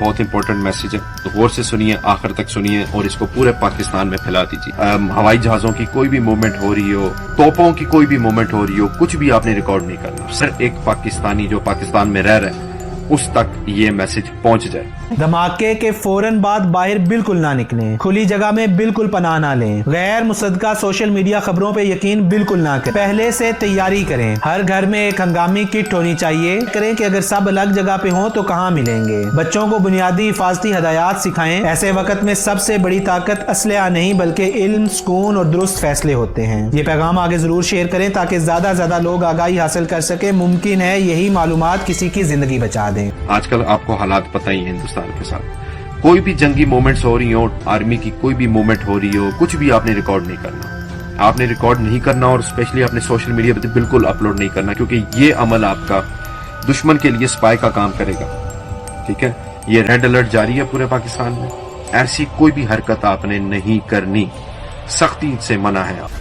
बहुत important message है, तो गौर से सुनिए, आखिर तक सुनिए और इसको पूरे पाकिस्तान में फैला दीजिए। हवाई जहाजों की कोई भी मूवमेंट हो रही हो, तोपों की कोई भी मूवमेंट हो रही हो, कुछ भी आपने रिकॉर्ड नहीं करना। सिर्फ एक पाकिस्तानी जो पाकिस्तान में रह रहा है उस तक ये मैसेज पहुंच जाए। धमाके के फौरन बाद बाहर बिल्कुल ना निकलें, खुली जगह में बिल्कुल पनाह ना लें, गैर मुसद्दका सोशल मीडिया खबरों पे यकीन बिल्कुल ना करें, पहले से तैयारी करें। हर घर में एक हंगामी किट होनी चाहिए। करें कि अगर सब अलग जगह पे हों तो कहाँ मिलेंगे। बच्चों को बुनियादी हिफाजती हदायत सिखाएं। ऐसे वक्त में सबसे बड़ी ताकत असलहा नहीं बल्कि इल्म, सुकून और दुरुस्त फैसले होते हैं। ये पैगाम आगे जरूर शेयर करें ताकि ज्यादा से ज्यादा लोग आगाही हासिल कर सके। मुमकिन है यही मालूमात किसी की जिंदगी बचा दें। आजकल आपको हालात पता ही है हिंदुस्तान के साथ, कोई भी जंगी मूवमेंट्स हो रही हो, आर्मी की कोई भी मूवमेंट हो रही हो, कुछ भी आपने रिकॉर्ड नहीं करना। आपने रिकॉर्ड नहीं करना और स्पेशली आपने सोशल मीडिया पे बिल्कुल अपलोड नहीं करना, क्योंकि ये अमल आपका दुश्मन के लिए स्पाई का काम करेगा। ठीक है, ये रेड अलर्ट जारी है पूरे पाकिस्तान में। ऐसी कोई भी हरकत आपने नहीं करनी, सख्ती से मना है।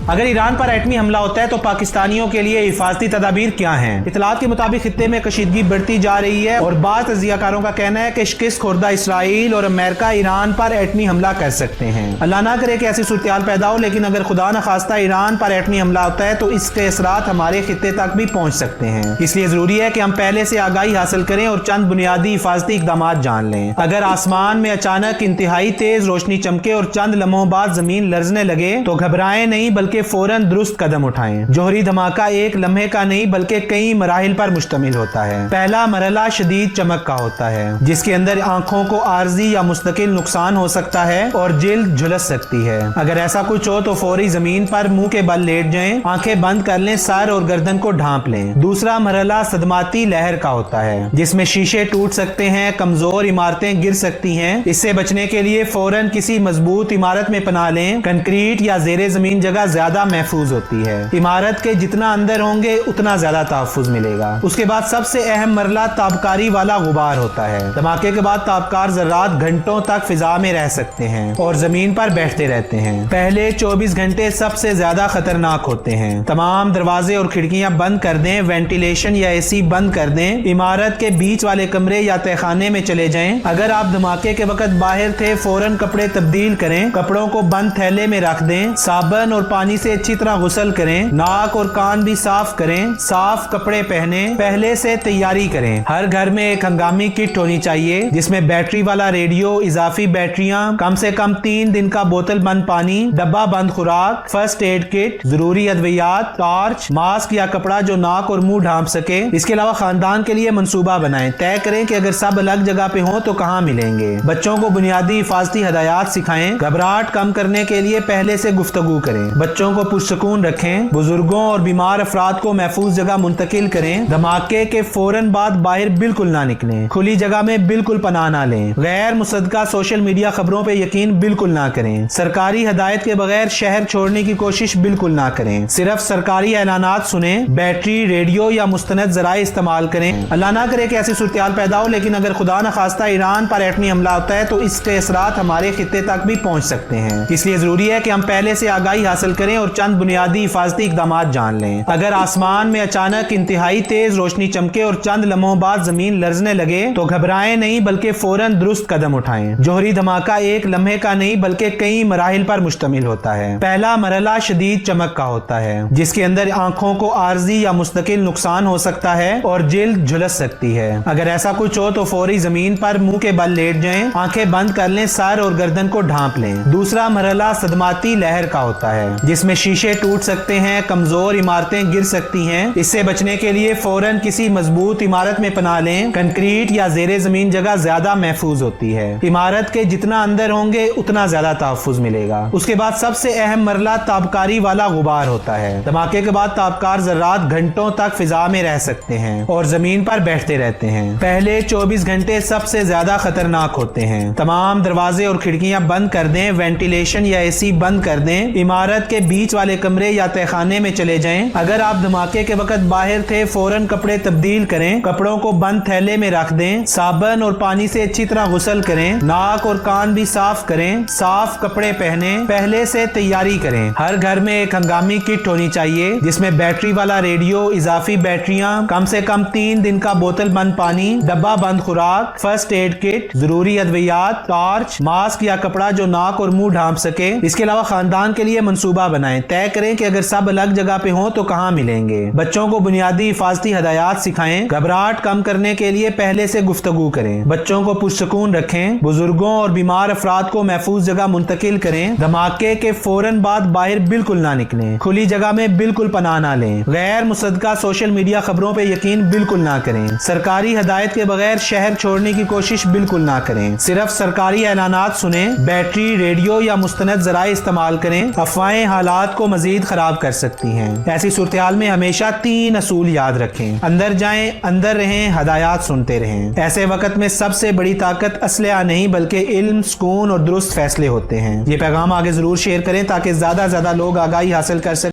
अगर ईरान पर एटमी हमला होता है तो पाकिस्तानियों के लिए हिफाजती तदाबीर क्या हैं? इतलात के मुताबिक खित्ते में कशीदगी बढ़ती जा रही है और बाज़ तजियाकारों का कहना है कि शिकस्त खुर्दा इसराइल और अमेरिका ईरान पर एटमी हमला कर सकते हैं। अल्लाह ना करे कि ऐसी सूरत पैदा हो, लेकिन अगर खुदा न खास्ता ईरान पर एटमी हमला होता है तो इसके असरात हमारे खित्ते तक भी पहुंच सकते हैं। इसलिए जरूरी है कि हम पहले से आगाही हासिल करें और चंद बुनियादी हिफाजती इकदाम जान लें। अगर आसमान में अचानक इंतहाई तेज रोशनी चमके और चंद लम्हों बाद जमीन लर्जने लगे तो घबराएं नहीं बल्कि फौरन दुरुस्त कदम उठाएं। जोहरी धमाका एक लम्हे का नहीं बल्कि कई मराहिल पर मुश्तमिल होता है। पहला मरहला शदीद चमक का होता है, जिसके अंदर आंखों को आर्जी या मुस्तकिल नुकसान हो सकता है और जिल्द झुलस सकती है। अगर ऐसा कुछ हो तो फौरी जमीन पर मुंह के बल लेट जाएं, आंखें बंद कर लें, सर और गर्दन को ढांप लें। दूसरा मरहला सदमाती लहर का होता है, जिसमें शीशे टूट सकते हैं, कमजोर इमारतें गिर सकती हैं। इससे बचने के लिए फौरन किसी मजबूत इमारत में पनाह लें। कंक्रीट या जेरे जमीन जगह ज्यादा महफूज होती है। इमारत के जितना अंदर होंगे उतना ज्यादा तहफ्फुज मिलेगा। उसके बाद सबसे अहम मरला ताबकारी वाला गुबार होता है। धमाके के बाद ताबकार ज़र्रात घंटों तक फिजा में रह सकते हैं और जमीन पर बैठते रहते हैं। पहले 24 घंटे सबसे ज्यादा खतरनाक होते हैं। तमाम दरवाजे और खिड़कियां बंद कर दें, वेंटिलेशन या एसी बंद कर दें। इमारत के बीच वाले कमरे या तहखाने में चले जाएं। अगर आप धमाके के वक्त बाहर थे फौरन कपड़े तब्दील करें, कपड़ों को बंद थैले में रख दें, साबुन और पानी से अच्छी तरह गुसल करें, नाक और कान भी साफ करें, साफ कपड़े पहने, पहले से तैयारी करें। हर घर में एक हंगामी किट होनी चाहिए, जिसमें बैटरी वाला रेडियो, इजाफी बैटरियां, कम से कम 3 दिन का बोतल बंद पानी, डब्बा बंद खुराक, फर्स्ट एड किट, जरूरी अद्वियात, टॉर्च, मास्क या कपड़ा जो नाक और मुंह ढांप सके। इसके अलावा खानदान के लिए मंसूबा बनाएं। तय करें कि अगर सब अलग जगह पे हों तो कहाँ मिलेंगे। बच्चों को बुनियादी हिफाजती हदायत सिखाएं। घबराहट कम करने के लिए पहले से गुफ्तगू करें। बच्चों को पुरसुकून रखें। बुजुर्गों और बीमार अफराद को महफूज जगह मुंतकिल करें। धमाके के फौरन बाद बाहर बिल्कुल ना निकलें, खुली जगह में बिल्कुल पनाह ना लें। गैर मुसद्दका सोशल मीडिया खबरों पे यकीन बिल्कुल ना करें। सरकारी हदायत के बगैर शहर छोड़ने की कोशिश बिल्कुल ना करें। सिर्फ सरकारी ऐलानात सुने। बैटरी, रेडियो या मुस्तनद जराए इस्तेमाल करें। अल्लाह ना करे कि ऐसी सूरत पैदा हो, लेकिन अगर खुदा न खास्ता ईरान पर एटमी हमला होता है तो इसके असरात हमारे खित्ते तक भी पहुंच सकते हैं। इसलिए जरूरी है कि हम पहले से आगाही हासिल करें और चंद बुनियादी हिफाजती इकदाम जान लें। अगर आसमान में अचानक इंतहाई तेज रोशनी चमके और चंद लम्हों बाद जमीन लर्जने लगे तो घबराएं नहीं बल्कि फौरन दुरुस्त कदम उठाएं। जोहरी धमाका एक लम्हे का नहीं बल्कि कई मराहिल पर मुश्तमिल होता है। पहला मरहला शदीद चमक का होता है, जिसके अंदर आंखों को आर्जी या मुस्तकिल नुकसान हो सकता है और जिल्द झुलस सकती है। अगर ऐसा कुछ हो तो फौरी जमीन पर मुंह के बल लेट जाएं, आंखें बंद कर लें, सर और गर्दन को ढांप लें। दूसरा मरहला सदमाती लहर का होता है, जिसमें शीशे टूट सकते हैं, कमजोर इमारतें गिर सकती हैं। इससे बचने के लिए फौरन किसी मजबूत इमारत में पनाह लें। कंक्रीट या जेरे जमीन जगह ज्यादा महफूज होती है। इमारत के जितना अंदर होंगे उतना ज्यादा तहफ्फुज मिलेगा। उसके बाद सबसे अहम मरला ताबकारी वाला गुबार होता है। धमाके के बाद ताबकार ज़र्रात घंटों तक फिजा में रह सकते हैं और जमीन पर बैठते रहते हैं। पहले 24 घंटे सबसे ज्यादा खतरनाक होते हैं। तमाम दरवाजे और खिड़कियां बंद कर दें, वेंटिलेशन या एसी बंद कर दें। इमारत के बीच वाले कमरे या तहखाने में चले जाएं। अगर आप धमाके के वक्त बाहर थे, फौरन कपड़े तब्दील करें, कपड़ों को बंद थैले में रख दें, साबुन और पानी से अच्छी तरह गुस्ल करें, नाक और कान भी साफ करें, साफ कपड़े पहने, पहले से तैयारी करें। हर घर में एक हंगामी किट होनी चाहिए जिसमें बैटरी वाला रेडियो, इजाफी बैटरियां, कम से कम 3 दिन का बोतल बंद पानी, डब्बा बंद खुराक, फर्स्ट एड किट, जरूरी अद्वियात, टॉर्च, मास्क या कपड़ा जो नाक और मुंह ढांप सके। इसके अलावा खानदान के लिए मंसूबा बनाएं, तय करें कि अगर सब अलग जगह पे हों तो कहां मिलेंगे। बच्चों को बुनियादी हिफाजती हदायत सिखाएं, घबराहट कम करने के लिए पहले से गुफ्तगू करें, बच्चों को पुरसकून रखें, बुजुर्गों और बीमार अफराद को महफूज जगह मुंतकिल करें। धमाके के फौरन बाद बाहर बिल्कुल ना निकलें, खुली जगह में बिल्कुल पनाह ना लें, गैर मुसद्दका सोशल मीडिया खबरों पे यकीन बिल्कुल ना करें, सरकारी हदायत के बगैर शहर छोड़ने की कोशिश बिल्कुल ना करें, सिर्फ सरकारी ऐलानात सुने, बैटरी, रेडियो या मुस्तनद ज़राए इस्तेमाल करें। अफवाहें हालात को मजीद खराब कर सकती हैं। ऐसी सूरत में हमेशा 3 असूल याद रखें, अंदर जाएं, अंदर रहें, हदायत सुनते रहें। ऐसे वक्त में सबसे बड़ी ताकत असलहा नहीं बल्कि इल्म, सुकून और दुरुस्त फैसले होते हैं। ये पैगाम आगे जरूर शेयर करें ताकि ज्यादा लोग आगाही हासिल कर सकें।